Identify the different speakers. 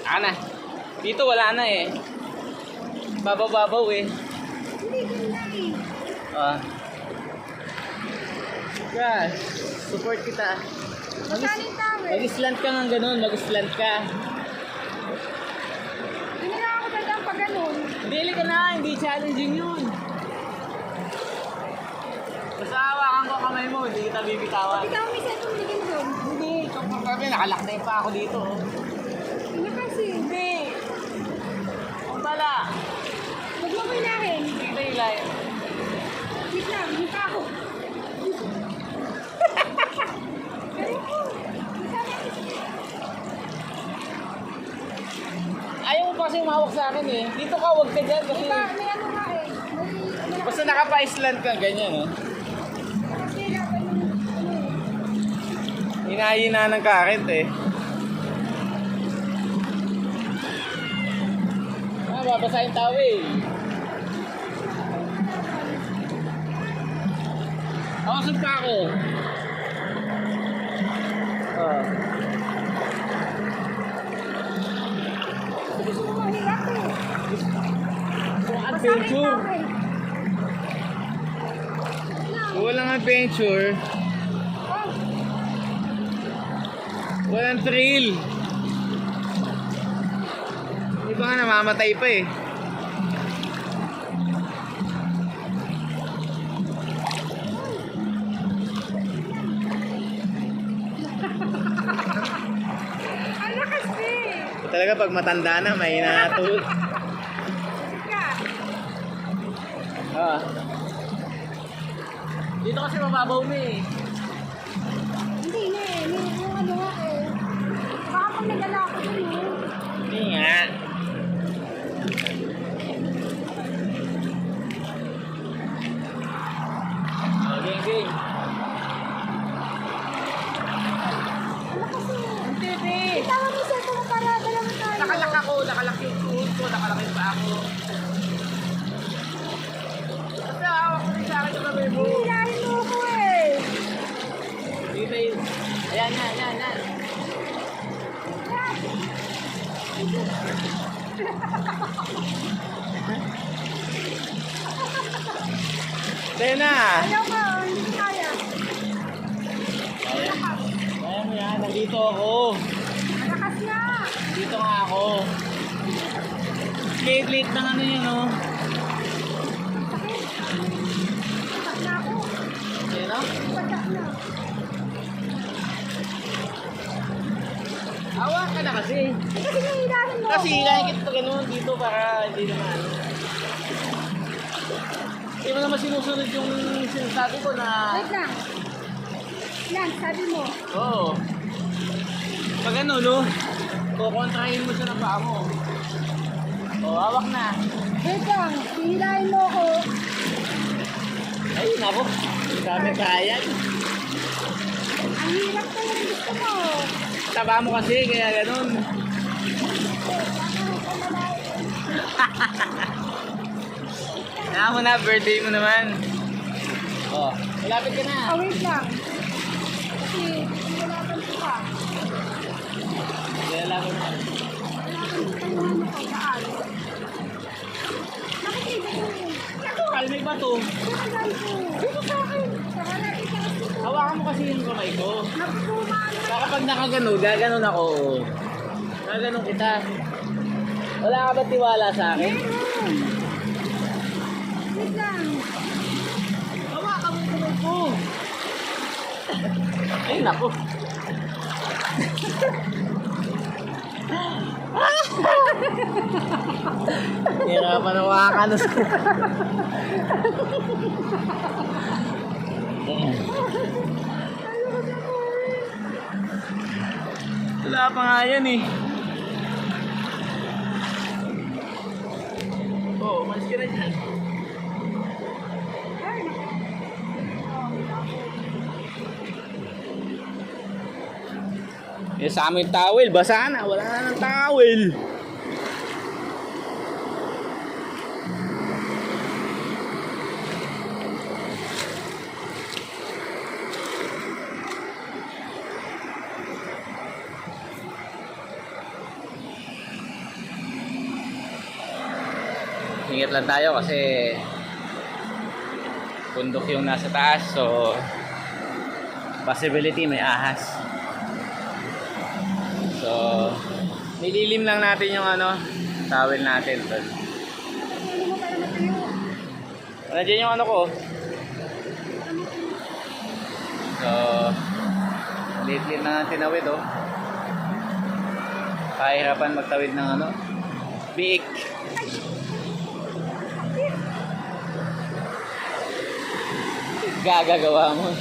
Speaker 1: Na. Dito wala na eh. Babaw eh.
Speaker 2: Hindi, ganda eh.
Speaker 1: Guys, support kita.
Speaker 2: Magkano yung towel?
Speaker 1: Mag-slant ka nga ganun, mag-slant ka.
Speaker 2: Hindi na ako dadang pag ganun.
Speaker 1: Dili ka na, hindi challenging yun. Basta hawakan ko kamay mo, hindi kita bibitawan.
Speaker 2: Ikaw may set tumigil doon.
Speaker 1: Hindi, kami nakalakday pa ako dito.
Speaker 2: Ano kasi?
Speaker 1: Hindi. Kung bala.
Speaker 2: Huwag mo kailangan.
Speaker 1: Hindi ilay.
Speaker 2: Wait lang, mukha ako.
Speaker 1: Ayaw mo pa kasi umawak sa akin eh. Dito ka, huwag ka dyan kasi...
Speaker 2: May ano nga eh. May
Speaker 1: Basta nakapa-island ka, ganyan oh.
Speaker 2: kasi laban yung ano eh.
Speaker 1: Hinahina ng kakit eh. Babasa yung towel. Awesome pa ako.
Speaker 2: Gusto mo mahirap eh.
Speaker 1: Kung
Speaker 2: Basta may
Speaker 1: adventure.
Speaker 2: towel.
Speaker 1: Kung walang adventure,
Speaker 2: Oh,
Speaker 1: walang thrill. Di ba nga namamatay pa eh.
Speaker 2: ano kasi?
Speaker 1: Talaga pag matanda na, may natulog.
Speaker 2: Ka.
Speaker 1: Dito kasi mababaw mo eh.
Speaker 2: Hindi na eh. May yung ano nga eh. Baka pag nagala ako dun eh.
Speaker 1: Hindi nga. Game.
Speaker 2: Ano kasi?
Speaker 1: Hindi, di.
Speaker 2: Tawag mo sa mo para dalawa tayo.
Speaker 1: Nakalak ako, nakalak yung tuhod ko, nakalak yung paa ko. Kasi hawak ko rin sa akin yung kamay mo.
Speaker 2: Hihilahin mo ko eh.
Speaker 1: Dito yun. Ayan. Tayo na.
Speaker 2: Ayaw ka, hindi ko kaya.
Speaker 1: Kaya mo yan, nandito ako.
Speaker 2: Malakas na.
Speaker 1: Dito nga ako. Late ng ano yun, oh.
Speaker 2: Patak na ako.
Speaker 1: Ayan, no?
Speaker 2: Patak na.
Speaker 1: Awa ka na kasi.
Speaker 2: Kasi hihilahin mo
Speaker 1: Kasi
Speaker 2: ako.
Speaker 1: hilahin kita pa ganun dito para hindi naman. Hindi mo naman sinusunod yung sinasabi ko na...
Speaker 2: Wait lang. Yan, sabi mo.
Speaker 1: Oo. Pag ano, no? Kukontrahin mo siya ng paa mo. O, hawak na.
Speaker 2: Wait lang, hihilahin mo ako.
Speaker 1: Ay, nako. Ang dami kayan.
Speaker 2: Ang hirap pa yung gusto mo.
Speaker 1: Taba mo kasi, kaya ganun. Kaya mo na, birthday mo naman. O, malapit ka na.
Speaker 2: Oh, wait lang. Kasi, hihilatan ko pa.
Speaker 1: Kaya lang mo na.
Speaker 2: Hihilatan ko pa yung ano ko, daan. Nakikita ko yun.
Speaker 1: Ako, kalmay ba to?
Speaker 2: Kaya ko. Dito sa akin. Saka na itaas ko.
Speaker 1: Hawakan mo kasi yung kamay ko.
Speaker 2: Nagpumaan na.
Speaker 1: Baka pag nakagano, gaganon ako. Gaganon kita. Wala ka ba tiwala sa akin?
Speaker 2: Meron. Wait lang.
Speaker 1: Hawakan mo yung kamay ko. Ay, naku. Hirapan ang hawakan. Wala pa nga yan eh. Oo, mas ka na dyan.
Speaker 2: Ay, naku.
Speaker 1: Eh, sa amin towel, basa na. Wala na ng towel. Ingat lang tayo kasi bundok yung nasa taas, so possibility may ahas. So nililim lang natin yung towel natin.
Speaker 2: Ano mo para matuyo?
Speaker 1: Nandiyan yung ko. So lit-lit na nga tinawid, oh. Kahirapan magtawid ng biik. Gagagawa mo.